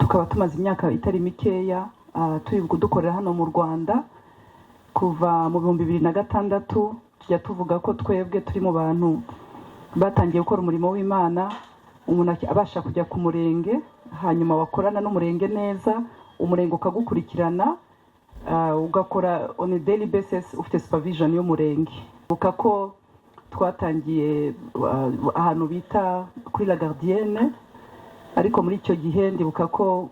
tukaba tumaze imyaka itari mikeya turi kudukorera hano mu Rwanda kuva mu 2006 tujya tuvuga ko twebwe turi mu bantu batangiye gukora umurimo w'Imana. Umuntu abasha kujya ku murenge hanyuma wakorana n'umurenge neza, umurenge ukagukurikirana ugakora on a daily basis ufite supervision y'umurenge. Buka ko twatangiye ahantu bita kuri La Gardienne, ariko muri icyo gihe ndibuka ko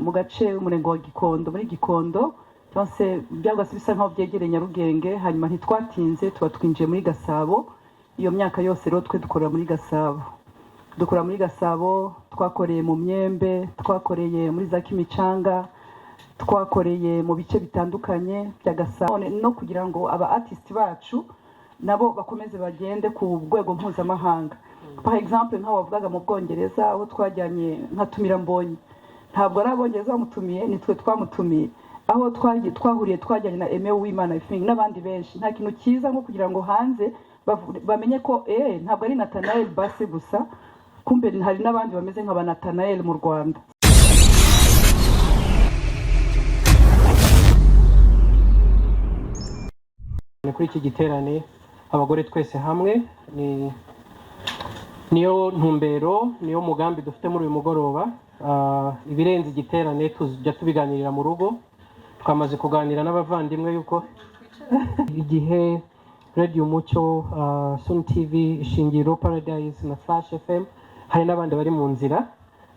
mu gace umurenge wa Gikondo, muri Gikondo cyose byagase bisa nkaho byegereye Nyarugenge, hanyuma ntitwatinze tuba twinjiye muri Gasabo. Iyo myaka yose rero twe dukora muri Gasabo. Dukora muri Gasabo, twakoreye mu Myembe, twakoreye muri za Kimicanga, twakoreye mu bice bitandukanye bya Gasabo, no kugira ngo aba artist bacu nabo bakomeze bagende ku rwego mpuzamahanga. Par exemple nka wavugaga mu Bwongereza aho twajyanye nka Tumira Mbonyi, ntabwo ari Abongereza bamutumiye, nitwe twamutumiye. Aho twahuriye twajyanye na Aime Uwimana n'abandi benshi. Nta kintu cyiza nko kugira ngo hanze bamenye ko ntabwo ari Nathanael Basse gusa, kumbe hari n'abandi bameze nka ba Nathanael mu Rwanda. Kuri iki giterane abagore twese hamwe niyo ntumbero, niyo mugambi dufite muri uyu mugoroba. Ibirenze igiterane tujya tubiganirira mu rugo. Twamaze kuganira n'abavandimwe yuko igihe Radio Mucyo, Sun TV, Ishingiro, Paradise na Flash FM hari n'abandi bari mu nzira.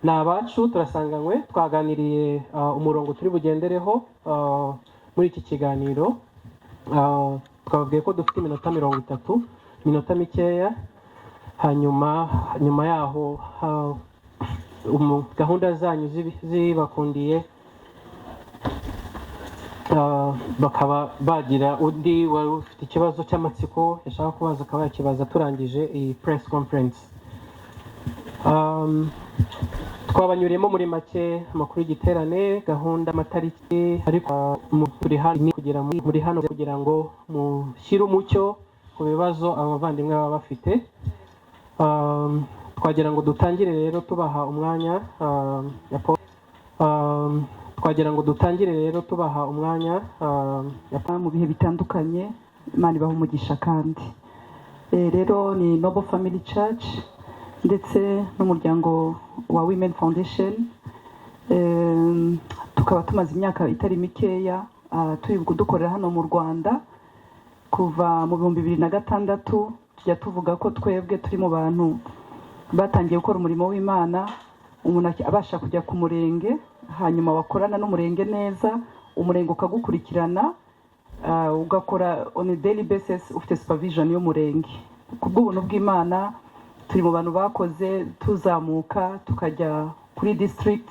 Ni abacu turasanganywe, twaganiriye umurongo turi bugendereho muri iki kiganiro. Twababwiye ko dufite iminota 30, iminota mikeya. Nyuma yaho gahunda zanyu zibakundiye bakaba bagira undi wari ufite ikibazo cy'amatsiko yashaka kubaza akaba yakibaza turangije iyi press conference. Twabanyuriyemo muri make amakuru y'igiterane, gahunda, amatariki, ariko turi hano kugira ngo mushyire umucyo ku bibazo abavandimwe baba bafite. Twagira ngo dutangire rero tubaha umwanya mu bihe bitandukanye. Imana ibaha umugisha kandi rero ni Noble Family Church ndetse n'umuryango wa Women Foundation. Tukaba tumaze imyaka itari mikeya turi kudukorera hano mu Rwanda kuva mu 2006 tujya tuvuga ko twebwe turi mu bantu batangiye gukora umurimo w'Imana. Umuntu abasha kujya ku murenge hanyuma wakorana n'umurenge neza, umurenge ukagukurikirana ugakora on a daily basis ufite supervision y'umurenge. Kubw'ubuntu bw'Imana turi mu bantu bakoze tuzamuka tukajya kuri district,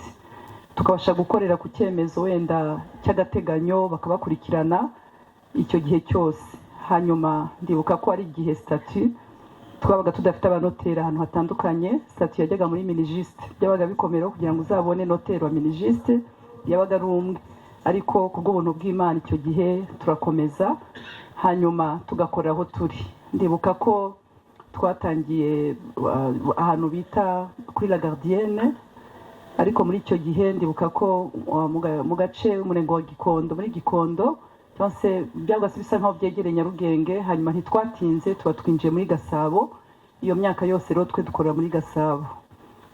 tukabasha gukorera ku cyemezo wenda cy'agateganyo bakabakurikirana icyo gihe cyose. Hanyuma ndibuka ko ari igihe statut twabaga tudafite abanoteri ahantu hatandukanye. Statut yajyaga muri minijiste, byabaga bikomera kugira ngo uzabone noteri wa minijiste, yabaga ari umwe. Ariko kubw'ubuntu bw'Imana icyo gihe turakomeza hanyuma tugakorera aho turi. Ndibuka ko twatangiye ahantu bita kuri La Gardienne, ariko muri icyo gihe ndibuka ko mu gace umurenge wa Gikondo, muri Gikondo cyose byagase bisa nkaho byegereye Nyarugenge, hanyuma ntitwatinze tuba twinjiye muri Gasabo. Iyo myaka yose rero twe dukora muri Gasabo.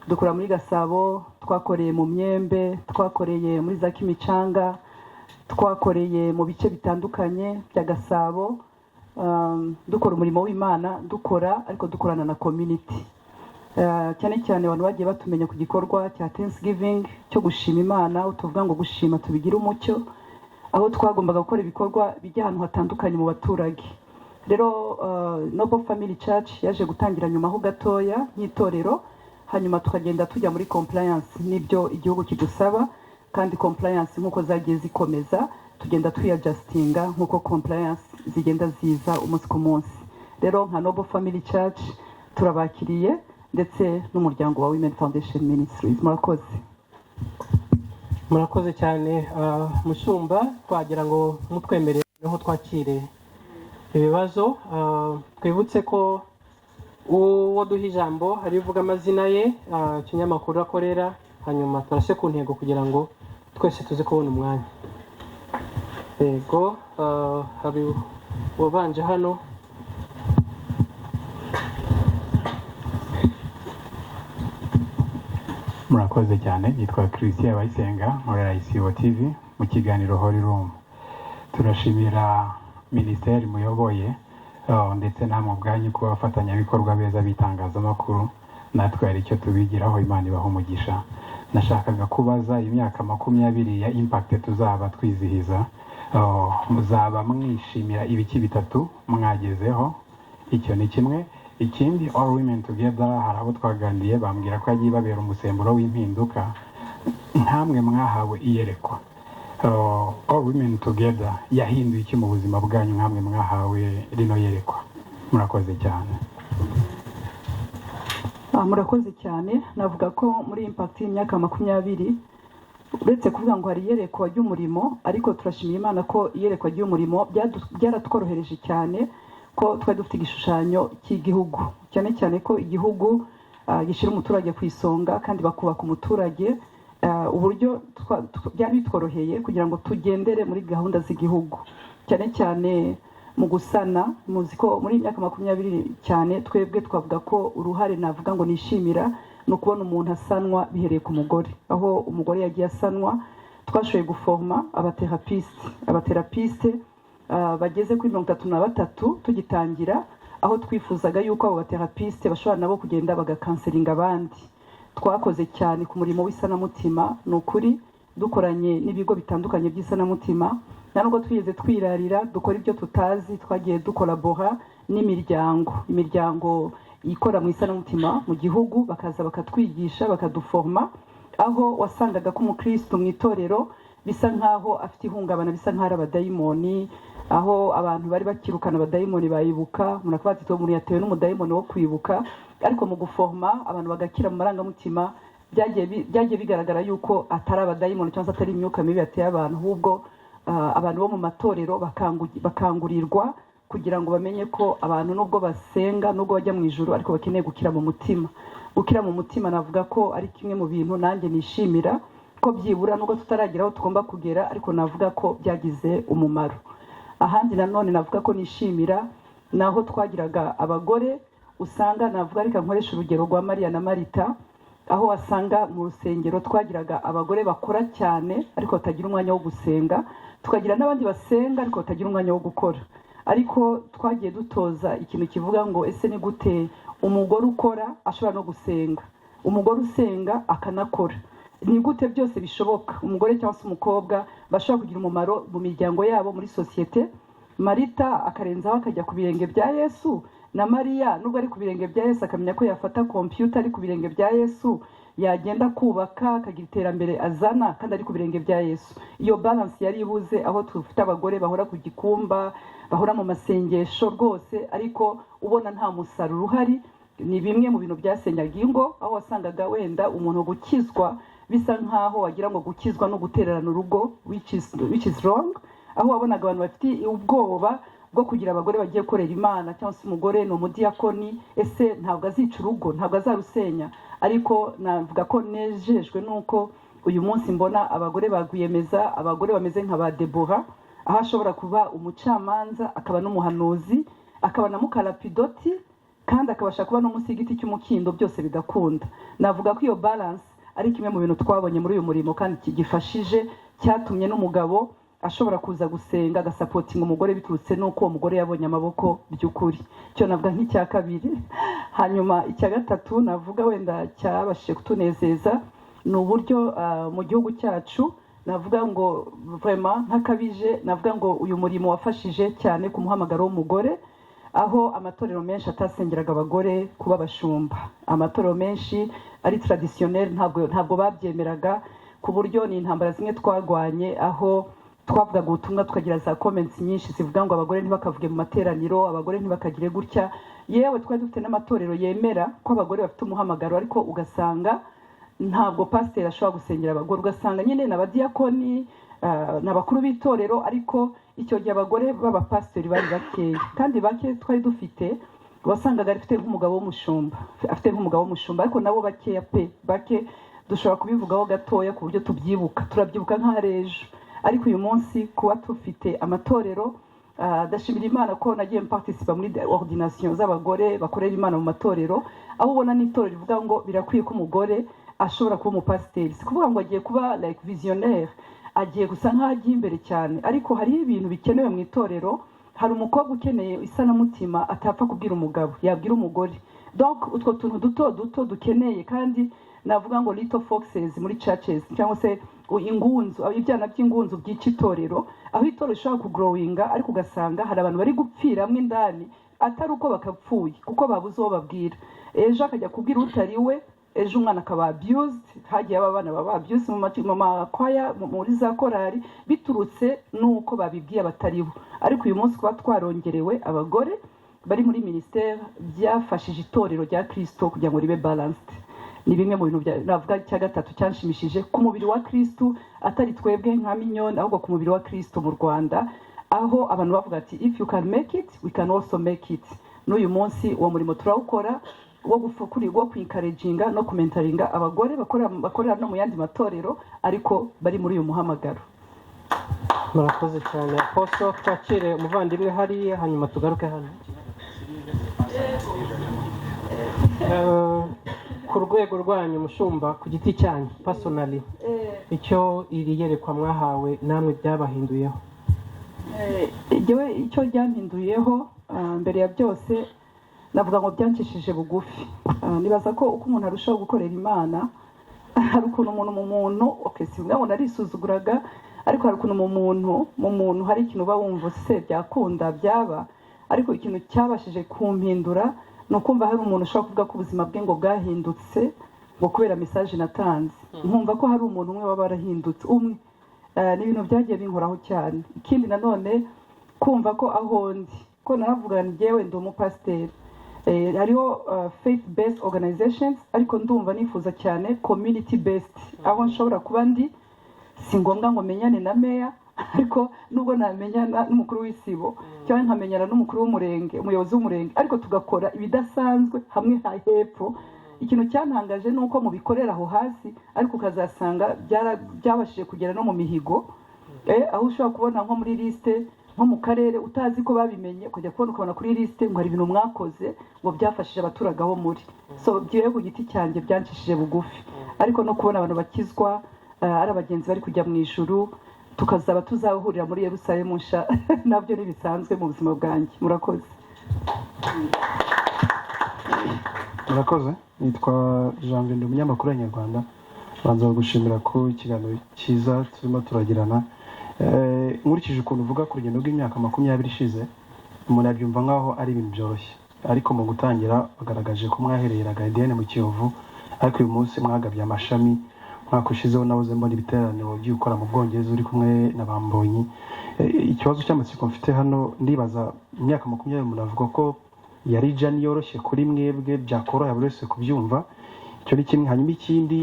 Dukora muri Gasabo, twakoreye mu Myembe, twakoreye muri za Kimicanga, twakoreye mu bice bitandukanye bya Gasabo. Dukora umurimo w'Imana, ariko dukorana na community. Cyane cyane abantu bagiye batumenya ku gikorwa cya Thanksgiving cyo gushima Imana, utuvuga ngo gushima tubigira umucyo, aho twagombaga gukora ibikorwa bijya ahantu hatandukanye mu baturage. Rero Noble Family Church yaje gutangira nyuma ho gatoya nk'itorero, hanyuma tukagenda tujya muri compliance n'ibyo igihugu kidusaba, kandi compliance nk'uko zagiye zikomeza tugenda tuyadjustinga nk'uko compliance zigenda ziza umunsi ku munsi. Rero nka Noble Family Church turabakiriye ndetse n'umuryango wa Women Foundation Ministries. Murakoze cyane. Mushumba, twagira ngo mutwemerere aho twakire ibibazo. Twibutse ko uwo duha ijambo ari vuga amazina ye, ikinyamakuru akorera hanyuma turase ku ntego kugira ngo twese tuze kubona umwanya. Yego, hari wabanje hano. Murakoze cyane, nitwa Christian Bayisenga, nkorera ICO TV mu kiganiro Holy Room. Turashimira minisiteri muyoboye ndetse namwe ubwanyu kuba abafatanyabikorwa beza bitangazamakuru, natwe hari icyo tubigiraho, Imana ibaha umugisha. Nashakaga kubaza imyaka 20 ya Impact tuzaba twizihiza, muzaba mwishimira ibiki bitatu mwagezeho? Icyo ni kimwe. Ikindi, All Women Together hari abo twaganiriye bambwira ko yagiye babera umusemburo w'impinduka, nkamwe mwahawe iyerekwa. All Women Together yahinduye iki mu buzima bwanyu nkamwe mwahawe rino yerekwa? Murakoze cyane. Murakoze cyane. Navuga ko muri Impact y'imyaka 20 uretse kuvuga ngo hari iyerekwa ry'umurimo, ariko turashimira Imana ko iyerekwa ry'umurimo byaratworohereje cyane, ko twari dufite igishushanyo cy'igihugu, cyane cyane ko igihugu gishyira umuturage ku isonga kandi bakubaka umuturage, uburyo byari bitworoheye kugira ngo tugendere muri gahunda z'igihugu, cyane cyane mu gusana. Muzi ko muri imyaka 20 cyane twebwe twavuga ko uruhare navuga ngo nishimira no kubona umuntu asanwa bihereye ku mugore, aho umugore yagiye asanwa. Twashoboye guforma abaterapiste bageze kuri 33 tugitangira, aho twifuzaga yuko abo baterapiste bashobora nabo kugenda bagakanselinga abandi. Twakoze cyane ku murimo w'isanamutima, n'ukuri dukoranye n'ibigo bitandukanye by'isanamutima, nubwo twigeze twirarira dukora ibyo tutazi. Twagiye dukolabora n'imiryango ikora mu isanamutima mu gihugu, bakaza bakatwigisha bakaduforma, aho wasangaga ko umukristo mu itorero bisa nkaho afite ihungabana, bisa nkaho ari abadayimoni, aho abantu bari bakirukana abadayimoni bayibuka. Murakuba ati umuntu yatewe n'umudayimoni wo kwibuka, ariko mu guforma abantu bagakira mu marangamutima byagiye bigaragara yuko atari abadayimoni cyangwa atari imyuka mibi yateye abantu, ahubwo abantu bo mu matorero bakangurirwa kugira ngo bamenye ko abantu nubwo basenga, nubwo bajya mu ijuru, ariko bakeneye gukira mu mutima. Gukira mu mutima navuga ko ari kimwe mu bintu nanjye nishimira, ko byibura nubwo tutaragera aho tugomba kugera, ariko navuga ko byagize umumaro. Ahandi nanone navuga ko nishimira naho twagiraga abagore, usanga navuga reka nkoresha urugero rwa Maria na Marita, aho wasanga mu rusengero twagiraga abagore bakora cyane ariko batagira umwanya wo gusenga, tukagira n'abandi basenga ariko batagira umwanya wo gukora. Ariko twagiye dutoza ikintu kivuga ngo ese ni gute umugore ukora ashobora no gusenga, umugore usenga akanakora, ni gute byose bishoboka umugore cyangwa se umukobwa bashobora kugira umumaro mu miryango yabo, muri societe. Marita akarenzaho akajya ku birenge bya Yesu, na Maria nubwo ari ku birenge bya Yesu akamenya ko yafata computer ari ku birenge bya Yesu, yagenda kubaka akagira iterambere azana kandi ari ku birenge bya Yesu. Iyo balance yari ibuze, aho tufite abagore bahora ku gikumba, bahora mu masengesho rwose, ariko ubona nta musaruro uhari. Ni bimwe mu bintu byasenyaga ingo, aho wasangaga wenda umuntu gukizwa bisa nkaho wagira ngo gukizwa no gutererana urugo, which is wrong. Aho wabonaga abantu bafite ubwoba bwo kugira abagore bagiye korera Imana, cyangwa se umugore ni umudiyakoni, ese ntabwo azica urugo, ntabwo azarusenya. Ariko navuga ko nejejwe nuko uyu munsi mbona abagore bagwiyemeza, abagore bameze nka ba Deborah, aho ashobora kuba umucamanza, akaba n'umuhanuzi, akaba na mukarapidoti, kandi akabasha kuba n'umusigiti cy'umukindo, byose bigakunda. Navuga ko iyo balance ari kimwe mu bintu twabonye muri uyu murimo, kandi kigifashije, cyatumye n'umugabo ashobora kuza gusenga agasapotinga umugore biturutse nuko uwo mugore yabonye amaboko by'ukuri. Cyo navuga nk'icya kabiri. Hanyuma icya gatatu navuga wenda cyabashije kutunezeza ni uburyo mu gihugu cyacu, navuga ngo vraiment ntakabije, navuga ngo uyu murimo wafashije cyane ku muhamagaro w'umugore, aho amatorero menshi atasengeraga abagore kuba abashumba. Amatorero menshi ari traditionnel ntabwo babyemeraga, ku buryo ni intambara zimwe twarwanye, aho twavugaga ubutumwa tukagira za comments nyinshi zivuga ngo abagore ntibakavuge mu materaniro, abagore ntibakagire gutya. Yewe twari dufite n'amatorero yemera ko abagore bafite umuhamagaro, ariko ugasanga ntabwo pasiteri ashobora gusengera abagore, ugasanga nyine n'abadiyakoni n'abakuru b'itorero, ariko icyo gihe abagore b'abapasiteri bari bakeya, kandi bake twari dufite wasangaga afite nk'umugabo w'umushumba, ariko nabo bakeya pe, bake dushobora kubivugaho gatoya ku buryo tubyibuka turabyibuka nk'arejo ariko uyu munsi kuba tufite amatorero ndashimira Imana ko nagiye mparticipa muri ordination z'abagore bakorera Imana mu matorero aho ubona n'itorero rivuga ngo birakwiye ko umugore ashobora kuba umupasiteri si kuvuga ngo agiye kuba like visionnaire agiye gusa nk'agiye imbere cyane ariko hari ibintu bikenewe mu itorero hari umukobwa ukeneye isanamutima atapfa kubwira umugabo yabwira umugore donc utwo tuntu duto dukeneye kandi navuga ngo little foxes muri churches cyangwa se ingunzu ibyana by'ingunzu by'ica itorero aho itorero rishobora kugrowinga ariko ugasanga hari abantu bari gupfiramwe indani atari uko bakapfuye kuko babuze uwo babwira ejo akajya kubwira utari we ejo umwana akaba abused hagiye abana baba abused mu makwaya muri za korari biturutse nuko babibwiye abataribo ariko uyu munsi kuba twarongerewe abagore bari muri ministère byafashije itorero rya Kristo kugira ngo ribe balanced ni bimwe mu bintu navuga cya gatatu cyanshimishije ku mubiri wa Kristo atari twebwe nka minyoni ahubwo ku mubiri wa Kristo mu Rwanda aho abantu bavuga ati if you can make it we can also make it n'uyu munsi uwo murimo turawukora wo gufukurirwa kwinkareginga no kumentaringa abagore bakorera no mu yandi matorero ariko bari muri uyu muhamagaro. Murakoze cyane Apostle twakire umuvandimwe hariya hanyuma tugaruke hano ku rwego rwanyu mushumba ku giti cyanyu personally icyo iri yerekwa mwahawe namwe byabahinduyeho icyo ryampinduyeho mbere ya byose navuga ngo byancishije bugufi nibaza ko uko umuntu arushaho gukorera Imana hari ukuntu umuntu mu muntu sinabona arisuzuguraga ariko hari ukuntu mu muntu hari ikintu uba wumva se byakunda byaba ariko ikintu cyabashije kumpindura no kumva hari umuntu ushaka kuvuga ko ubuzima bwe ngo bwahindutse ngo kubera message natanze nkumva ko hari umuntu umwe waba arahindutse umwe ni ibintu byagiye binkoraho cyane ikindi nanone kumva ko aho ndi ko naravuga njyewe ndi umupasiteri hariho faith based organizations ariko ndumva nifuza cyane community based aho nshobora kuba ndi si ngombwa ngo menyane na meya ariko nubwo namenyana n'umukuru w'isibo cyangwa nkamenyana n'umukuru w'umurenge umuyobozi w'umurenge ariko tugakora ibidasanzwe hamwe hepfo ikintu cyantangaje nuko mubikorera aho hasi ariko ukazasanga byabashije kugera no mu mihigo aho ushobora kubona nko muri liste nko mu karere utazi ko babimenye kujya kubona ukabona kuri liste ngo hari ibintu mwakoze ngo byafashije abaturage aho muri so byiwe ku giti cyanjye byanshishije bugufi ariko no kubona abantu bakizwa ari abagenzi bari kujya mu ijuru tukazaba tuzahurira muri Yerusalemu nsha nabyo nibisanzwe mu buzima bwanjye murakoze. Murakoze nitwa Jean Vende umunyamakuru wa Nyarwanda banza gushimira ko ikiganiro cyiza turimo turagirana nkurikije ukuntu uvuga ku rugendo rw'imyaka 20 ishize umuntu abyumva nkaho ari ibintu byoroshye ariko mu gutangira bagaragaje ko mwaherera Guardian mu Kiyovu ariko uyu munsi mwagabye amashami mwakushizeho nabuze mbona ibiteraniro by'ukora mu Bwongereza uri kumwe na Bambonyi ikibazo cy'amatsiko mfite hano ndibaza imyaka 20 umuntu avuga ko yari jani yoroshye kuri mwebwe byakoroha buri wese kubyumva icyo ni kimwe hanyuma ikindi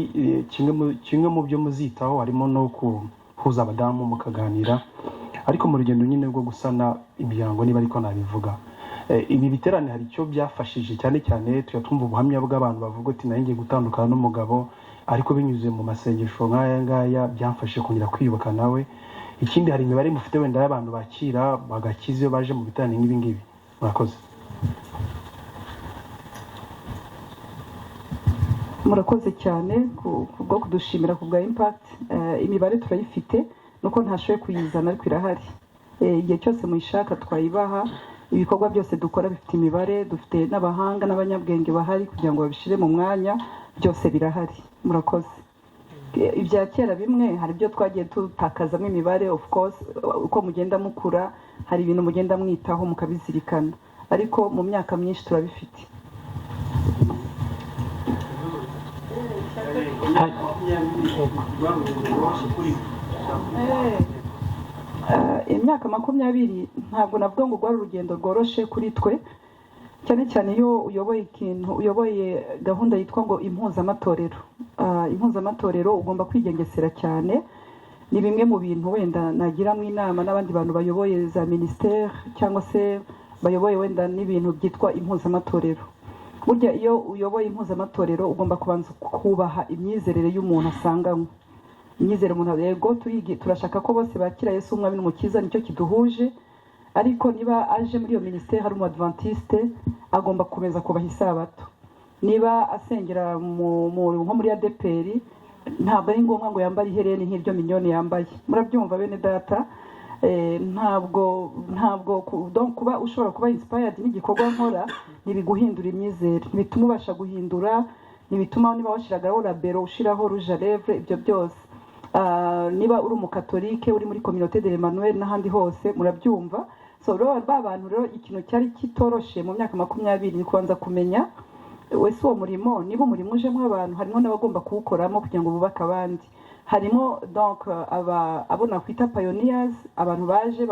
kimwe mu byo muzitaho harimo no kuhuza abadamu mukaganira ariko mu rugendo nyine rwo gusana imiryango niba ariko nabivuga ibi biterane hari icyo byafashije cyane cyane twumva ubuhamya bw'abantu bavuga ati nanjye gutandukana n'umugabo ariko binyuze mu masengesho nk'aya ngaya byamfashije kongera kwiyubaka nawe ikindi hari imibare mufite wenda y'abantu bakira bagakiza iyo baje mu biterane nk'ibi ngibi murakoze. Murakoze cyane kubwo kudushimira ku bwa impact imibare turayifite nuko ntashoboye kuyizana ariko irahari igihe cyose muyishaka twayibaha ibikorwa byose dukora bifite imibare dufite n'abahanga n'abanyabwenge bahari kugira ngo babishire mu mwanya byose birahari murakoze. Ibya kera bimwe hari byo twagiye tutakazamo imibare of course uko mugenda mukura hari ibintu mugenda mwitaho mukabizirikana ariko mu myaka myinshi turabifite. Imyaka 20 ntabwo navuga ngo rwari urugendo rworoshe kuri twe cyane cyane iyo uyoboye gahunda yitwa ngo impuzamatorero ugomba kwigengesera cyane ni bimwe mu bintu wenda nagira mu inama n'abandi bantu bayoboye za ministère cyangwa se bayoboye wenda n'ibintu byitwa impuzamatorero burya iyo uyoboye impuzamatorero ugomba kubanza kubaha imyizerere y'umuntu asanganywe. Imyizerere umuntu yego turashaka ko bose bakira Yesu umwami n'umukiza, nicyo kiduhuje, ariko niba aje muri iyo minisiteri hari umu-adventiste agomba gukomeza kubaha isabato. Niba asengera nko muri ADPR ntabwo ari ngombwa ngo yambare ihereni nk'iryo Mignone yambaye. Murabyumva bene data? Ntabwo kuba ushobora kuba inspired n'igikorwa nkora ntibiguhindura imyizere, ntibituma ubasha guhindura, ntibituma niba washiragaho labero ushiraho rouge à lèvres, ibyo byose. Niba uri umukatolike uri muri communauté de l'Emmanuel n'ahandi hose murabyumva. So rero bantu rero ikintu cyari kitoroshe mu myaka 20 ni kubanza kumenya wese uwo murimo, niba umurimo ujemo abantu harimo n'abagomba kuwukoramo kugira ngo bubake abandi. Harimo donc abo nakwita pioneers, abantu baje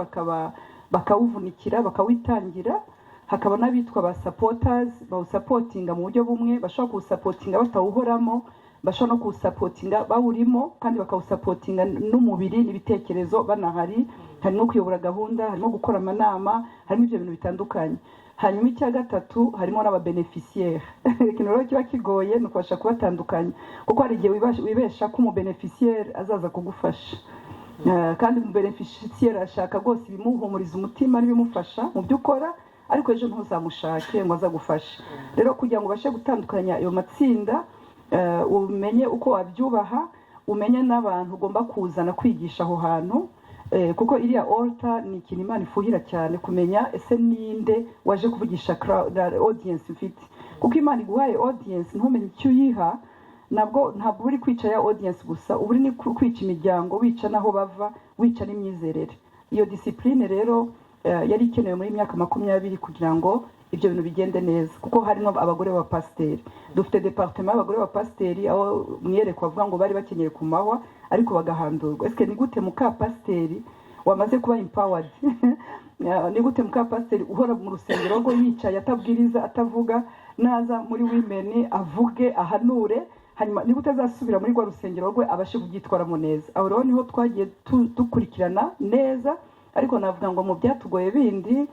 bakawuvunikira bakawitangira. Hakaba n'abitwa ba supporters, bawusapotinga mu buryo bumwe, bashobora kuwusapotinga batawuhoramo, bashobora no kuwusapotinga bawurimo kandi bakawusapotinga n'umubiri n'ibitekerezo banahari. Harimo kuyobora gahunda, harimo gukora amanama, harimo ibyo bintu bitandukanye. Hanyuma icya gatatu harimo n'ababeneficiaire. Ikintu rero kiba kigoye ni ukubasha kubatandukanya, kuko hari igihe wibesha ko umubeneficiaire azaza kugufasha, kandi umubeneficiaire ashaka rwose ibimuhumuriza umutima n'ibimufasha mu byo ukora, ariko ejo ntuzamushake ngo azagufashe. Rero kugira ngo ubashe gutandukanya ayo matsinda, umenye uko wabyubaha, umenye n'abantu ugomba kuzana kwigisha aho hantu, kuko iriya altar ni ikintu Imana ifuhira cyane, kumenya ese ninde waje kuvugisha audience mfite. Kuko Imana iguhaye audience ntumenye icyo uyiha, ntabwo uri kwica ya audience gusa, uri ni kwica imiryango, wica naho bava, wica n'imyizerere. Iyo discipline rero yari ikenewe muri myaka 20 kugira ngo ibyo bintu bigende neza, kuko harimo abagore ba pasiteri. Dufite departement y'abagore ba pasiteri, aho mwiyereko bavuga ngo bari bakenyeye ku mahwa ariko bagahandurwa. Eske ni gute muka pasiteri wamaze kuba empowered? Ni gute muka pasiteri uhora mu rusengero rwo yicaye atabwiriza atavuga, naza muri women avuge ahanure, hanyuma ni gute azasubira muri rwa rusengero rwe abashe kubyitwaramo neza? Aho rero niho twagiye dukurikirana neza, ariko navuga ngo mu byatugoye bindi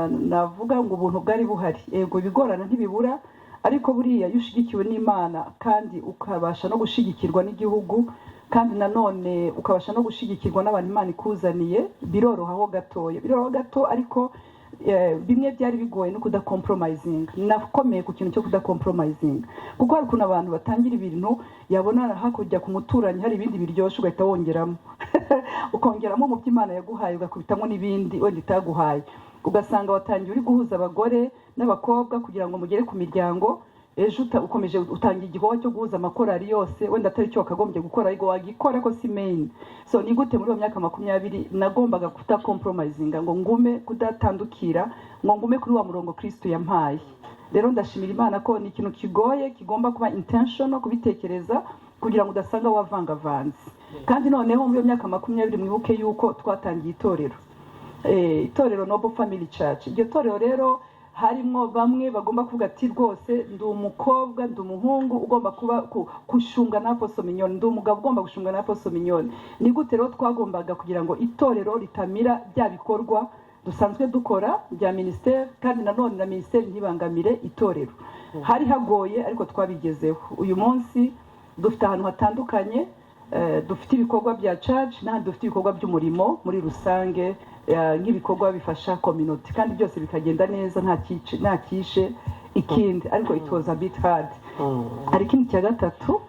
navuga ngo ubuntu bwari buhari. Yego bigorana ntibibura, ariko buriya iyo ushigikiwe n'Imana kandi ukabasha no gushigikirwa n'igihugu, kandi nanone ukabasha no gushigikirwa n'abantu Imana ikuzaniye, birorohaho gato, ariko bimwe byari bigoye no kudakompromising. Nakomeye ku kintu cyo kudakompromising, kuko hari kuna abantu batangira ibintu yabona hakujya ku muturanyi hari ibindi biryoshye ugahita wongeramo ukongeramo mu by'Imana yaguhaye, ugakubitamo n'ibindi wenda itaguhaye, ugasanga watangiye uri guhuza abagore n'abakobwa kugira ngo mugere ku miryango. Ejo ukomeje utangiye igikorwa cyo guhuza amakorari yose, wenda atari cyo wakagombye gukora, ariko wagikora ko si main. So ni gute muri myaka 20 nagombaga kuta compromising, ngo ngume kudatandukira, ngo ngume kuri wa murongo Kristo yampaye. Rero ndashimira Imana ko ni ikintu kigoye, kigomba kuba intentional kubitekereza kugira ngo udasanga wavangavanze. Kandi noneho muri myaka 20 mwibuke yuko twatangiye itorero Noble Family Church. Iryo torero rero harimo bamwe bagomba kuvuga ati rwose ndi umukobwa ndi umuhungu ugomba kuba kushunga na Apostle Mignone, ndi umugabo ugomba gushunga na Apostle Mignone. Ni gute rero twagombaga kugira ngo itorero ritamira bya bikorwa dusanzwe dukora bya ministeri, kandi nanone na ministeri ntibangamire itorero. Hari hagoye ariko twabigezeho. Uyu munsi dufite ahantu hatandukanye, dufite ibikorwa bya church n'ahandi dufite ibikorwa by'umurimo muri rusange, nk'ibikorwa bifasha community, kandi byose bikagenda neza nta kishe ikindi, ariko it was a bit hard. Hari ikindi cya gatatu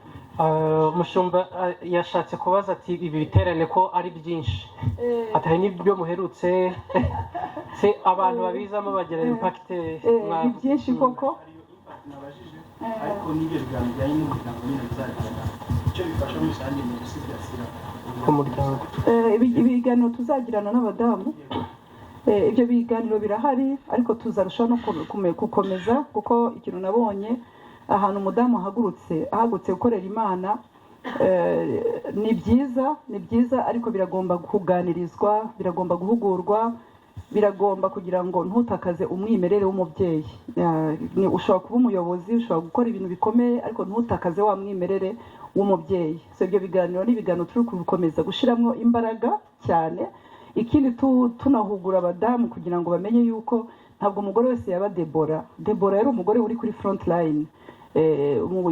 Mushumba yashatse kubaza ati ibi biterane ko ari byinshi, atari n'ibyo muherutse se abantu babizamo bagira impact ni byinshi koko, ariko n'ibyo biganiro bijyanye n'umuryango nyine bizagenda icyo bifasha muri rusange mu gusigasira ku muryango. Ibiganiro tuzagirana n'abadamu, ibyo biganiro birahari, ariko tuzarushaho no gukomeza, kuko ikintu nabonye ahantu umudamu ahagurutse gukorera Imana, ni byiza, ariko biragomba kuganirizwa, biragomba guhugurwa, biragomba kugira ngo ntutakaze umwimerere w'umubyeyi. Ushobora kuba umuyobozi, ushobora gukora ibintu bikomeye, ariko ntutakaze wa mwimerere w'umubyeyi. So ibyo biganiro n'ibiganiro turi kubikomeza gushiramo imbaraga cyane. Ikindi tunahugura abadamu kugira ngo bamenye yuko ntabwo umugore wese yaba Debora yari umugore uri kuri front line,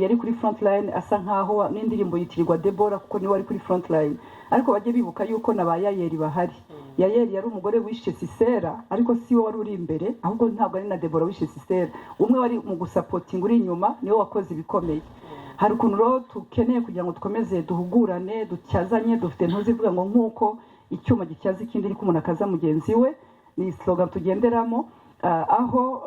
yari kuri front line asa nkaho n'indirimbo yitirirwa Debora kuko niwe ari kuri front line, ariko bajye bibuka yuko na ba Yayeli bahari. Yayeli yari umugore wishe Sisera, ariko si we wari uri imbere, ahubwo ntabwo ari na Debora wishe Sisera, umwe wari mu gusapotinga uri inyuma niwe wakoze ibikomeye. Hari ukuntu rero tukeneye kugira ngo dukomeze duhugurane, dutyazanye, dufite ntuzivuga ngo nk'uko icyuma gityaza ikindi ariko umuntu akaza mugenzi we, ni slogan tugenderamo, aho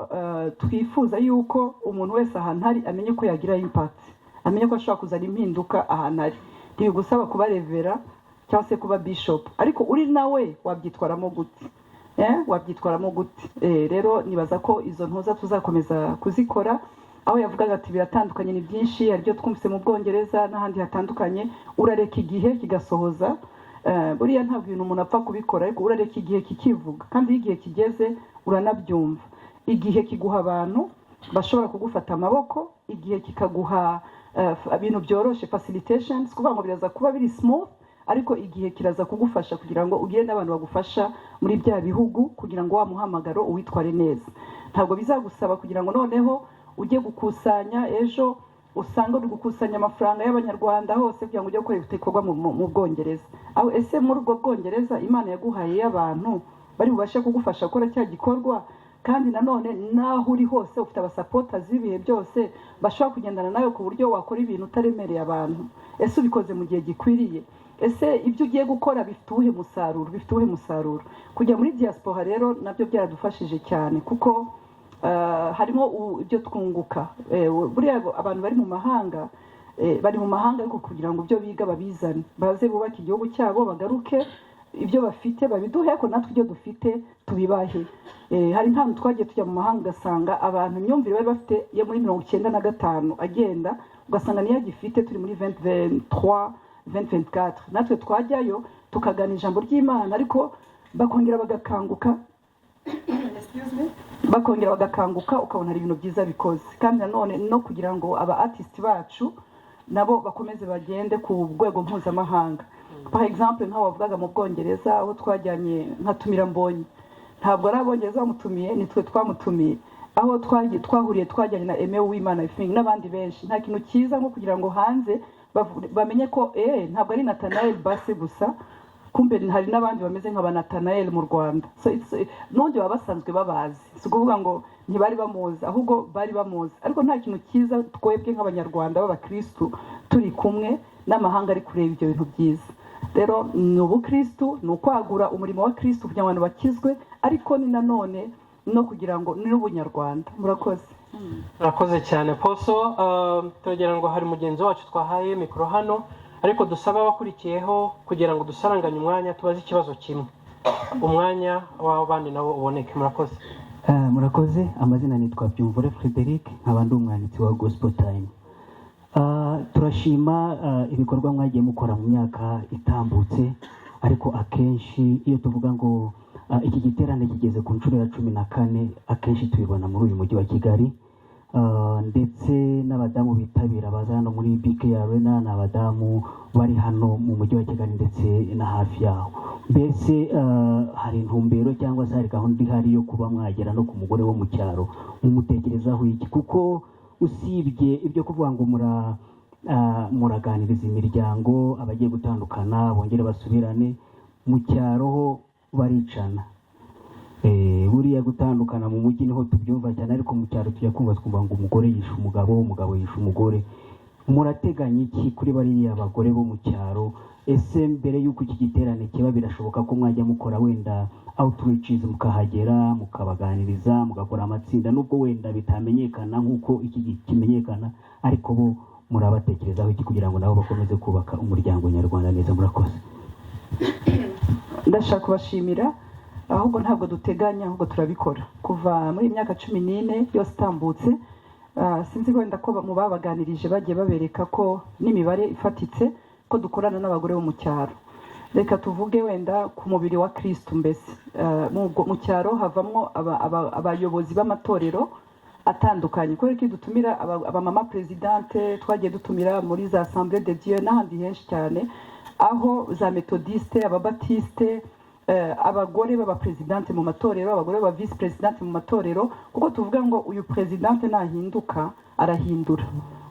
twifuza yuko umuntu wese ahantu ari amenye ko yagira impact, amenye ko ashobora kuzana impinduka ahantu ari. Ntibigusaba kuba revera cyangwa se kuba bishop, ariko uri nawe wabyitwaramo gute, wabyitwaramo gute. Rero nibaza ko izo ntuza tuzakomeza kuzikora, aho yavugaga ati biratandukanye ni byinshi, hari byo twumvise mu Bwongereza n'ahandi hatandukanye, urareka igihe kigasohoza. Buriya ntabwo ibintu umuntu apfa kubikora, ariko urareka igihe kikivuga, kandi iyo igihe kigeze uranabyumva. Igihe kiguha abantu bashobora kugufata amaboko, igihe kikaguha ibintu byoroshye, facilitations, kuvuga ngo biraza kuba biri smooth, ariko igihe kiraza kugufasha kugira ngo ugire n'abantu bagufasha muri bya bihugu kugira ngo wa muhamagaro uwitware neza. Ntabwo bizagusaba kugira ngo noneho ujye gukusanya, ejo usanga uri gukusanya amafaranga y'abanyarwanda hose kugira ngo ujye gukora ibikorwa mu Bwongereza. Aho ese muri ubwo Bwongereza Imana yaguhaye y'abantu bari bubashe kugufasha gukora cya gikorwa, kandi nanone naho uri hose ufite abasupporters z'ibihe byose bashobora kugendana nawe ku buryo wakora ibintu utaremereye abantu. Ese ubikoze mu gihe gikwiriye? Ese ibyo ugiye gukora bifite uwuhe musaruro? Kujya muri diaspora rero nabyo byaradufashije cyane, kuko harimo ibyo twunguka. Buriya abantu bari mu mahanga ariko kugira ngo ibyo biga babizane, baze bubake igihugu cyabo, bagaruke ibyo bafite babiduhe, ariko natwe ibyo dufite tubibahe. Hari nk'ahantu twagiye tujya mu mahanga ugasanga abantu imyumvire bari bafite yo muri 1995 agenda, ugasanga niyo agifite turi muri 2023 2024. Natwe twajyayo tukagana ijambo ry'Imana, ariko bakongera bagakanguka ukabona hari ibintu byiza bikoze. Kandi nanone no kugira ngo aba artist bacu nabo bakomeze bagende ku rwego mpuzamahanga. Par exemple nka wavugaga mu Bwongereza aho twajyanye nka Tumira Mbonyi, ntabwo ari Abongereza bamutumiye, nitwe twamutumiye. Aho twahuriye twajyanye na Aime Uwimana n'abandi benshi. Nta kintu cyiza nko kugira ngo hanze bamenye ko ntabwo ari Nathanael Basse gusa, kumbe hari n'abandi bameze nk'aba Nathanael mu Rwanda. N'undi baba basanzwe babazi, si ukuvuga ngo ntibari bamuzi, ahubwo bari bamuzi. Ariko nta kintu cyiza twebwe nk'abanyarwanda b'abakristu turi kumwe n'amahanga ari kureba ibyo bintu byiza. Rero ni ubukristu, ni ukwagura umurimo wa Kristu kugira ngo abantu bakizwe, ariko ni nanone no kugira ngo ni n'ubunyarwanda. Murakoze. Murakoze cyane Poso. Turagira ngo hari mugenzi wacu twahaye mikoro hano, ariko dusaba abakurikiyeho kugira ngo dusaranganye umwanya tubaze ikibazo kimwe, umwanya w'abandi nabo uboneke. Murakoze. Murakoze. Amazina nitwa Byumvore Frederic, nkaba ndi umwanditsi wa Gospel Time. Turashima ibikorwa mwagiye mukora mu myaka itambutse, ariko akenshi iyo tuvuga ngo iki giterane kigeze ku nshuro ya 14, akenshi tubibona muri uyu mujyi wa Kigali, ndetse n'abadamu bitabira baza hano muri BK Arena n'abadamu bari hano mu mujyi wa Kigali ndetse na hafi yaho. Mbese hari intumbero cyangwa se hari gahunda ihari yo kuba mwagera no ku mugore wo mu cyaro, mumutekerezaho iki? Kuko usibye ibyo kuvuga ngo muraganiriza imiryango abagiye gutandukana bongere basubirane, mu cyaro ho baricana. Buriya gutandukana mu mujyi niho tubyumva cyane, ariko mu cyaro tujya kumva ngo umugore yishe umugabo, umugabo yishe umugore. Murateganya iki kuri bariya abagore bo mu cyaro? Ese mbere y'uko iki giterane kiba birashoboka ko mwajya mukora wenda outreaches, mukahagera mukabaganiriza, mugakora amatsinda, nubwo wenda bitamenyekana nk'uko iki kimenyekana, ariko bo murabatekerezaho iki kugira ngo nabo bakomeze kubaka umuryango nyarwanda neza? Murakoze. Ndashaka kubashimira, ahubwo ntabwo duteganya, ahubwo turabikora kuva muri imyaka 14 yose itambutse. Sinzi wenda ko mu babaganirije bagiye babereka ko n'imibare ifatitse ko dukorana n'abagore bo mu cyaro. Reka tuvuge wenda ku mubiri wa Kristo. Mbese mu cyaro havamwo abayobozi b'amatorero atandukanye, kubera ko dutumira abamama presidente, twagiye dutumira muri za Assemblée de Dieu n'ahandi henshi cyane, aho za Methodiste, ababatiste, abagore b'abapresidente mu matorero, abagore b'aba vice presidente mu matorero, kuko tuvuga ngo uyu presidente nahinduka arahindura,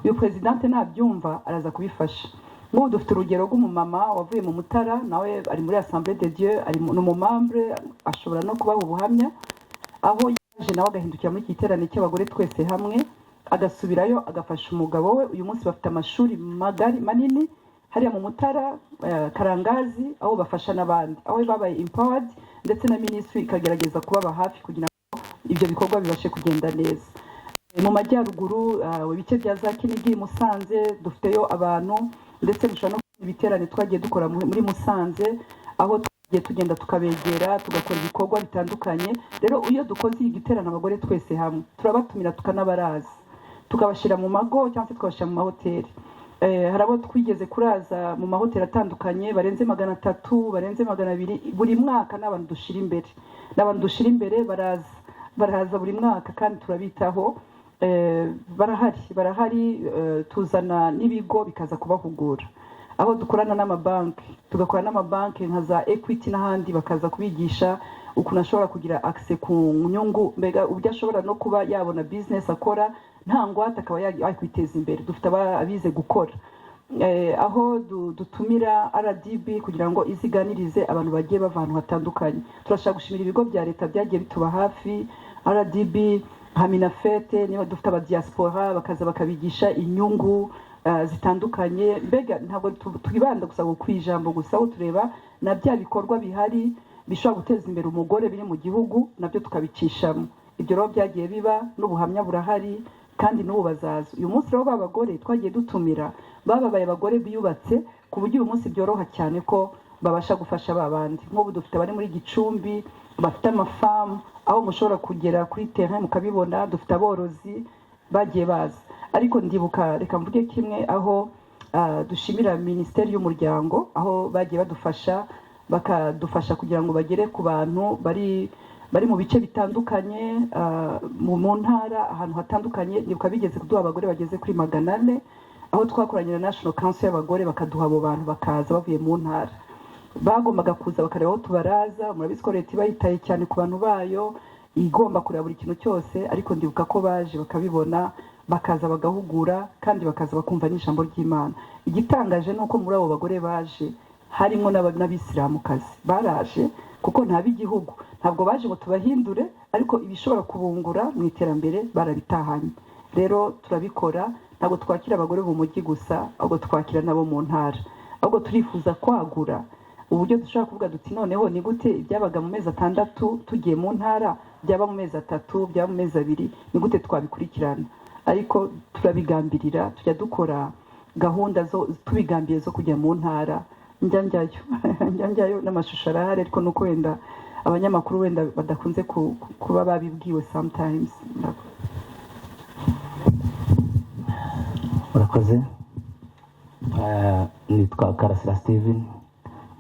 uyu presidente nabyumva araza kubifasha. Nk'ubu dufite urugero rw'umumama wavuye mu Mutara, nawe ari muri Assemblée de Dieu, ari n'umumambre, ashobora no kubaha ubuhamya, aho yaje nawe agahindukira muri iki giterane cy'abagore twese hamwe, agasubirayo agafasha umugabo we. Uyu munsi bafite amashuri manini hariya mu Mutara, Karangazi, aho bafasha n'abandi, aho babaye empowered, ndetse na ministry ikagerageza kubaba hafi kugira ngo ibyo bikorwa bibashe kugenda neza. Mu majyaruguru ibice bya za Kinigi, Musanze, dufiteyo abantu, ndetse dushobora no ibiterane twagiye dukora muri Musanze, aho twagiye tugenda tukabegera tugakora ibikorwa bitandukanye. Rero iyo dukoze iyi giterane abagore twese hamwe, turabatumira tukanabaraza, tukabashyira mu mago cyangwa se tukabashyira mu mahoteli. Hari abo twigeze kuraza mu mahoteli atandukanye barenze 300, barenze 200 buri mwaka. N'abantu dushira imbere baraza buri mwaka, kandi turabitaho. barahari tuzana n'ibigo bikaza kubahugura, aho dukorana n'amabanki, tugakora n'amabanki nka za Equity n'ahandi, bakaza kubigisha ukuntu ashobora kugira access ku nyungu, mbega uburyo ashobora no kuba yabona business akora nta ngwate, akaba yakwiteza imbere. Dufite abize gukora, aho dutumira RDB kugira ngo iziganirize abantu bagiye bava ahantu hatandukanye. Turashaka gushimira ibigo bya leta byagiye bituba hafi, RDB, Haminafete, niba dufite aba diaspora bakaza bakabigisha inyungu zitandukanye. Mbega ntabwo twibanda gusa ku ijambo gusa, aho tureba na bya bikorwa bihari bishobora guteza imbere umugore biri mu gihugu, nabyo tukabicishamo. Ibyo rero byagiye biba, n'ubuhamya burahari, kandi n'ubu bazaza. Uyu munsi rero b'abagore twagiye dutumira bababaye abagore biyubatse, ku buryo uyu munsi byoroha cyane ko babasha gufasha babandi. Nk'ubu dufite bari muri Gicumbi bafite amafamu, aho mushobora kugera kuri terrain mukabibona. Dufite aborozi bagiye baza, ariko ndibuka, reka mvuge kimwe, aho dushimira Minisiteri y'Umuryango, aho bagiye bakadufasha kugira ngo bagere ku bantu bari mu bice bitandukanye, mu ntara, ahantu hatandukanye. Ndibuka bigeze kuduha abagore bageze kuri 400, aho twakoranye na National Council y'abagore, bakaduha abo bantu bakaza bavuye mu ntara. Bagombaga kuza bakareba aho tubaraza. Murabizi ko leta iba yitaye cyane ku bantu bayo, igomba kureba buri kintu cyose, ariko ndibuka ko baje bakabibona, bakaza bagahugura, kandi bakaza bakumva n'ijambo ry'Imana. Igitangaje ni uko muri abo bagore baje harimo n'abisilamukazi baraje, kuko ntab'igihugu, ntabwo baje ngo tubahindure, ariko ibishobora kubungura mu iterambere barabitahanye. Rero turabikora, ntabwo twakira abagore mu mujyi gusa, ahubwo twakira nabo mu ntara. Ahubwo turifuza kwagura uburyo dushobora kuvuga duti noneho ni gute ibyabaga mu mezi 6 tugiye mu ntara byaba mu mezi 3, byaba mu mezi 2, ni gute twabikurikirana. Ariko turabigambirira, tujya dukora gahunda zo tubigambiye zo kujya mu ntara. njyanjayo n'amashusho arahari, ariko nuko wenda abanyamakuru wenda badakunze kuba babibwiwe sometimes. Murakoze. Nitwa Karasira Steven,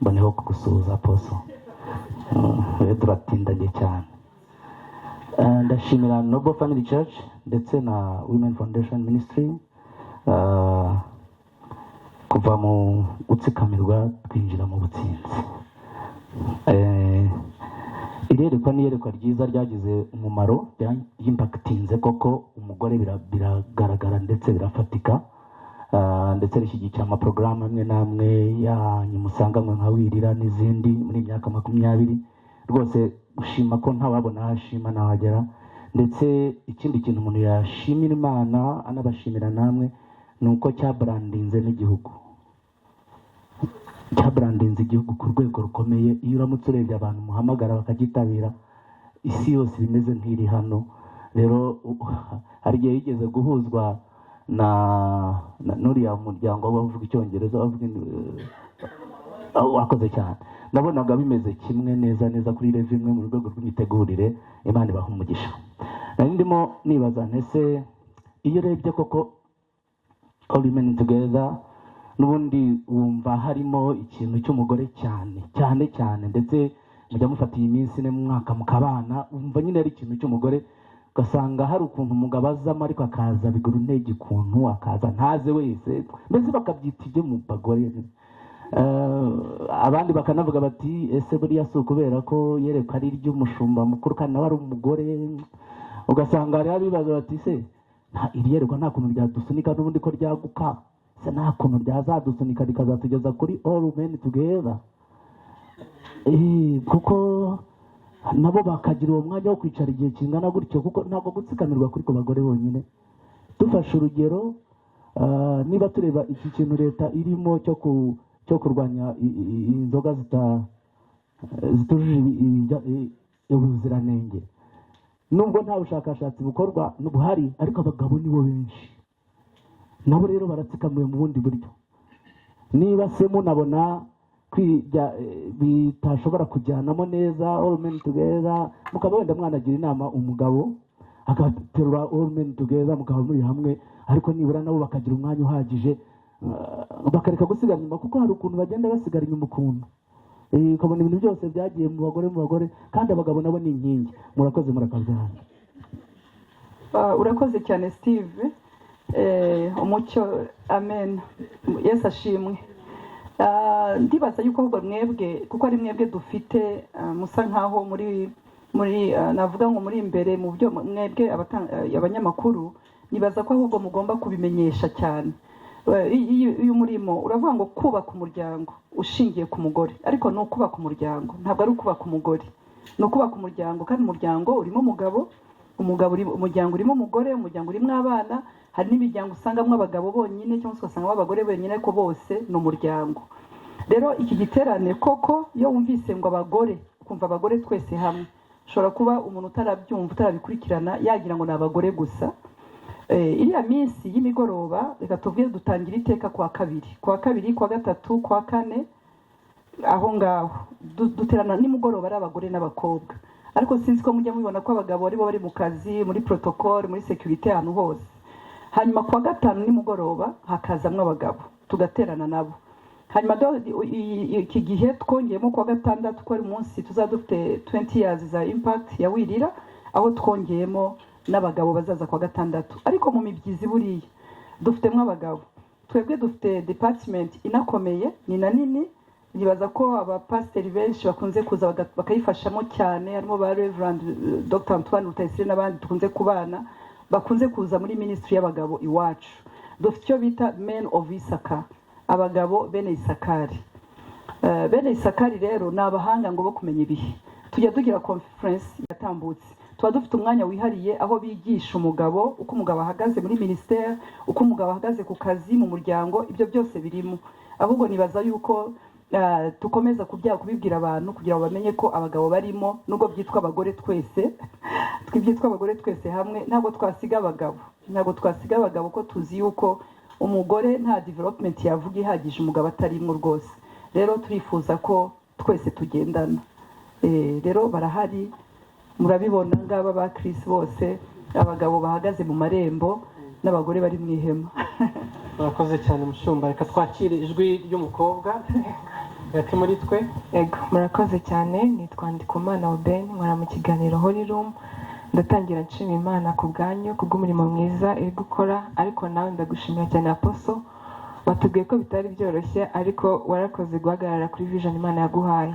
mboneho kugusuhuza Apostle. Turatindanye cyane. Ndashimira Noble Family Church ndetse na Women Foundation Ministry kuva mu gutsikamirwa twinjira mu butsinzi. Irerekwa n'iyerekwa ryiza ryagize umumaro, y'impactinze koko umugore, biragaragara ndetse birafatika, ndetse rishyigikira amaporogaramu amwe n'amwe yanyu musanganywe nka Wirira n'izindi muri imyaka 20. Rwose ushima ko ntawabona hashima nahagera. Ndetse ikindi kintu umuntu yashimira Imana anabashimira namwe ni uko cyabrandinze n'igihugu, cyabrandinze igihugu ku rwego rukomeye. Iyo uramutse urebye abantu muhamagara bakagitabira, isi yose bimeze nk'iri hano. Rero hari igihe yigeze guhuzwa n'uriya muryango w'abavuga icyongereza, wakoze cyane. Nabonaga bimeze kimwe neza kuri level imwe mu rwego rw'imitegurire. Imana ibaha umugisha. Nari ndimo nibaza ntese, iyo urebye koko All Women Together, n'ubundi wumva harimo ikintu cy'umugore cyane, ndetse mujya mufata iyi minsi ne mu mwaka mukabana, wumva nyine ari ikintu cy'umugore. Ugasanga hari ukuntu umugabo azamo, ariko akaza bigura intege, ukuntu akaza ntaze wese, mbese bakabyita ibyo mu bagore. abandi bakanavuga bati ese buriya si ukubera ko yerekwa ari iry'umushumba mukuru kandi nawe ari umugore, ugasanga hariho abibaza bati se iri yerekwa nta kuntu ryadusunika n'ubundi ko ryaguka, se nta kuntu ryazadusunika rikazatugeza kuri all men together, kuko nabo bakagira uwo mwanya wo kwicara igihe kingana gutyo, kuko ntabwo gutsikamirwa kuri ku bagore bonyine. Dufashe urugero, niba tureba iki kintu leta irimo cyo kurwanya inzoga zitujuje ubuziranenge, nubwo nta bushakashatsi bukorwa buhari, ariko abagabo nibo benshi, nabo rero baratsikamiwe mu bundi buryo. Niba se munabona bitashobora kujyanamo neza all men together, mukaba wenda mwanagira inama umugabo agaterura all men together, mukaba muri hamwe, ariko nibura nabo bakagira umwanya uhagije, bakareka gusigara inyuma, kuko hari ukuntu bagenda basigara inyuma ukuntu, ukabona ibintu byose byagiye mu bagore, kandi abagabo nabo ni inkingi. Murakoze, murakabyara. Urakoze cyane Steve. Umucyo, amen, Yesu ashimwe. Ndibaza yuko ahubwo mwebwe, kuko ari mwebwe dufite musa nkaho muri navuga ngo muri imbere mu byo mwebwe abanyamakuru, nibaza ko ahubwo mugomba kubimenyesha cyane. Uyu murimo uravuga ngo kubaka umuryango ushingiye ku mugore, ariko ni ukubaka umuryango, ntabwo ari ukubaka umugore, ni ukubaka umuryango, kandi umuryango urimo umugabo, umuryango urimo umugore, umuryango urimo abana. Hari n'imiryango usangamo abagabo bonyine cyangwa se ugasangamo abagore bonyine, ariko bose ni umuryango. Rero iki giterane koko iyo wumvise ngo abagore, ukumva abagore twese hamwe, ushobora kuba umuntu utarabyumva, utarabikurikirana, yagira ngo ni abagore gusa. Iriya minsi y'imigoroba, reka tuvuge dutangira iteka kuwa kabiri, kuwa gatatu, kuwa kane, aho ngaho duterana nimugoroba ari abagore n'abakobwa. Ariko sinzi ko mujya mubibona ko abagabo aribo bari mu kazi, muri protocol, muri security, ahantu hose. Hanyuma kuwa gatanu nimugoroba hakazamwe abagabo, tugaterana nabo. Hanyuma iki gihe twongeyemo kuwa gatandatu, ko ari umunsi tuzadufite 20 years za impact ya Wirira, aho twongeyemo n'abagabo bazaza kuwa gatandatu. Ariko mu mibyizi buriya dufitemo abagabo, twebwe dufite department inakomeye, ni na nini. Nibaza ko abapasiteri benshi bakunze kuza bakayifashamo cyane, harimo ba Reverend Dr. Antoine Rutayisire n'abandi dukunze kubana, bakunze kuza muri ministry y'abagabo iwacu. Dufite icyo bita men of Isaka, abagabo bene Isakari. Bene Isakari rero ni abahanga ngo bo kumenya ibihe. Tujya tugira conference yatambutse, tuba dufite umwanya wihariye aho bigisha umugabo, uko umugabo ahagaze muri ministère, uko umugabo ahagaze ku kazi, mu muryango, ibyo byose birimo. Ahubwo nibaza yuko tukomeza kubibwira abantu kugira ngo bamenye ko abagabo barimo, nubwo byitwa abagore twese, twibyitwa abagore twese hamwe, ntabwo twasiga abagabo, ko tuzi yuko umugore nta development yavuga ihagije umugabo atarimo rwose. Rero turifuza ko twese tugendana. Rero barahari, murabibona ngaba ba Chris bose, abagabo bahagaze mu marembo n'abagore bari mu ihema. Murakoze cyane mushumba, reka twakire ijwi ry'umukobwa yati muri twe. Ego, murakoze cyane. Nitwa Ndikumana Oben, nkora mu kiganiro Holy Room. Ndatangira nshima Imana ku bwanyu kubw'umurimo mwiza iri gukora, ariko nawe ndagushimira cyane Apostle, watubwiye ko bitari byoroshye, ariko warakoze guhagarara kuri vision Imana yaguhaye.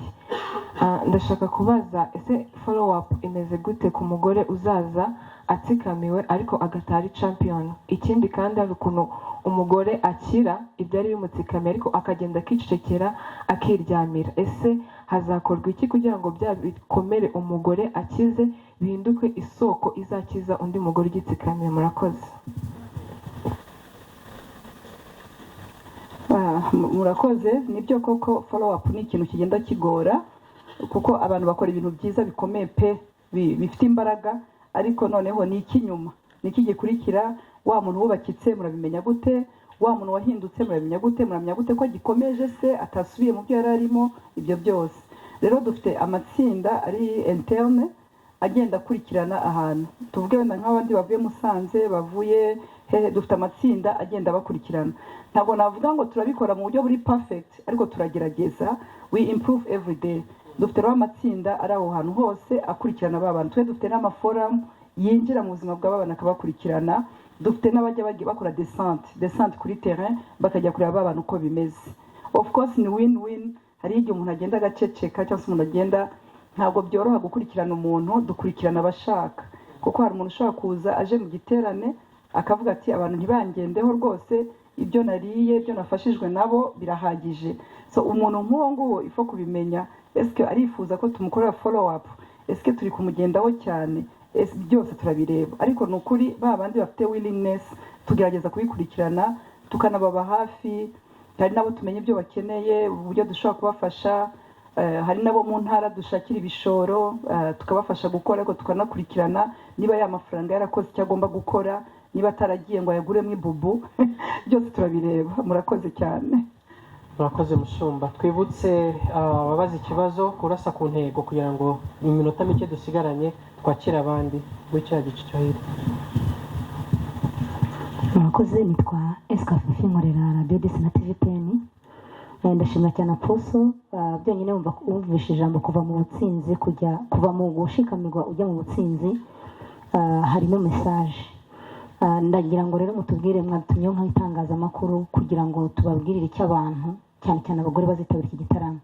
Ndashaka kubaza, ese follow up imeze gute ku mugore uzaza atsikamiwe ariko agatari champion? Ikindi kandi hari ukuntu umugore akira ibyari bimutsikamiye ariko akagenda akicecekera akiryamira. Ese hazakorwa iki kugira ngo bya bikomere umugore akize bihinduke isoko izakiza undi mugore ugitsikamiye? Murakoze. Murakoze. Nibyo koko follow up ni ikintu kigenda kigora, kuko abantu bakora ibintu byiza bikomeye pe, bifite imbaraga, ariko noneho ni ikinyuma, ni ikigikurikira. Wa muntu wubakitse murabimenya gute? Wa muntu wahindutse murabimenya gute? Muramenya gute ko gikomeje se atasubiye mu byo yari arimo? Ibyo byose rero dufite amatsinda ari interne agenda akurikirana ahantu, tuvuge wenda nk'abandi bavuye Musanze, bavuye hehe, dufite amatsinda agenda bakurikirana. Ntabwo navuga ngo turabikora mu buryo buri perfect, ariko turagerageza, we improve every day. Dufite rero amatsinda ari aho hantu hose akurikirana abantu. Twe dufite n'amaforum yinjira mu buzima bw'abana akabakurikirana. Dufite n'abajya bakora descente kuri terrain, bakajya kureba abantu uko bimeze. of course ni win-win. Hari igihe umuntu agenda agaceceka cyangwa se umuntu agenda, ntabwo byoroha gukurikirana umuntu, dukurikirana abashaka, kuko hari umuntu ushobora kuza aje mu giterane akavuga ati abantu ntibangendeho rwose, ibyo nariye ibyo nafashijwe nabo birahagije. So umuntu nk'uwo nguwo ifo kubimenya, eske arifuza ko tumukorera follow up, eske turi kumugendaho cyane, byose turabireba. Ariko ni ukuri ba bandi bafite willingness tugerageza kubikurikirana tukanababa hafi. Hari nabo tumenye ibyo bakeneye, uburyo dushobora kubafasha. Hari nabo mu ntara dushakira ibishoro tukabafasha gukora, ariko tukanakurikirana niba ya mafaranga yarakoze icyo agomba gukora, niba ataragiye ngo ayaguremo ibubu. Byose turabireba. Murakoze cyane. murakoze Mushumba. Twibutse ababaza ikibazo kurasa ku ntego kugira ngo mu minota mike dusigaranye twakira abandi muri cya gice cyo hirya. Murakoze, nitwa Escafifi nkorera Radio Desi na TV10. Ndashimira cyane Aposo, byonyine wumvishe ijambo kuva mu butsinzi kuva mu gushikamirwa ujya mu butsinzi, harimo message. Ndagira ngo rero mutubwire, mwatumye nk'itangazamakuru kugira ngo tubabwirire icyo abantu cyane cyane abagore bazitabira iki gitaramo,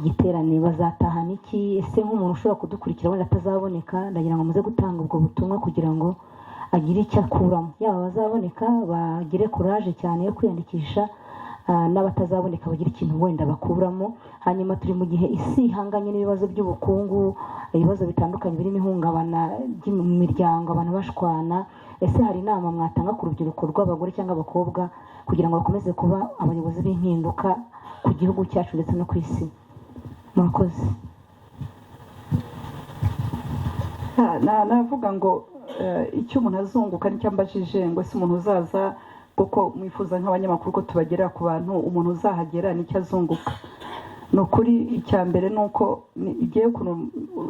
igiterane bazatahana iki. Ese nk'umuntu ushobora kudukurikira wenda atazaboneka, ndagira ngo muze gutanga ubwo butumwa kugira ngo agire icyo akuramo, yaba bazaboneka bagire courage cyane yo kwiyandikisha, n'abatazaboneka bagira ikintu wenda bakuramo. Hanyuma turi mu gihe isi ihanganye n'ibibazo by'ubukungu, ibibazo bitandukanye birimo ihungabana mu miryango, abantu bashwana. Ese hari inama mwatanga ku rubyiruko rw'abagore cyangwa abakobwa kugira ngo bakomeze kuba abayobozi b'impinduka ku gihugu cyacu ndetse no ku isi? Murakoze. Navuga ngo icyo umuntu azunguka nicyo mbajije, ngo ese umuntu uzaza, kuko mwifuza nk'abanyamakuru ko tubagera ku bantu, umuntu uzahagera nicyo azunguka. Ni ukuri icya mbere ni uko igiye ukuntu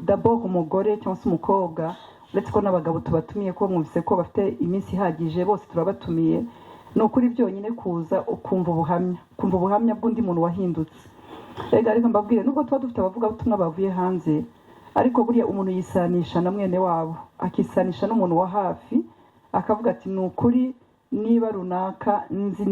d'abord umugore cyangwa se umukobwa, uretse ko n'abagabo tubatumiye, ko mwumvise ko bafite iminsi ihagije, bose turabatumiye. Ni ukuri byonyine kuza ukumva ubuhamya bw'undi muntu wahindutse. Reka mbabwire, nubwo tuba dufite abavugabutumwa bavuye hanze, ariko buriya umuntu yisanisha na mwene wabo, akisanisha n'umuntu wa hafi, akavuga ati ni ukuri niba runaka nzi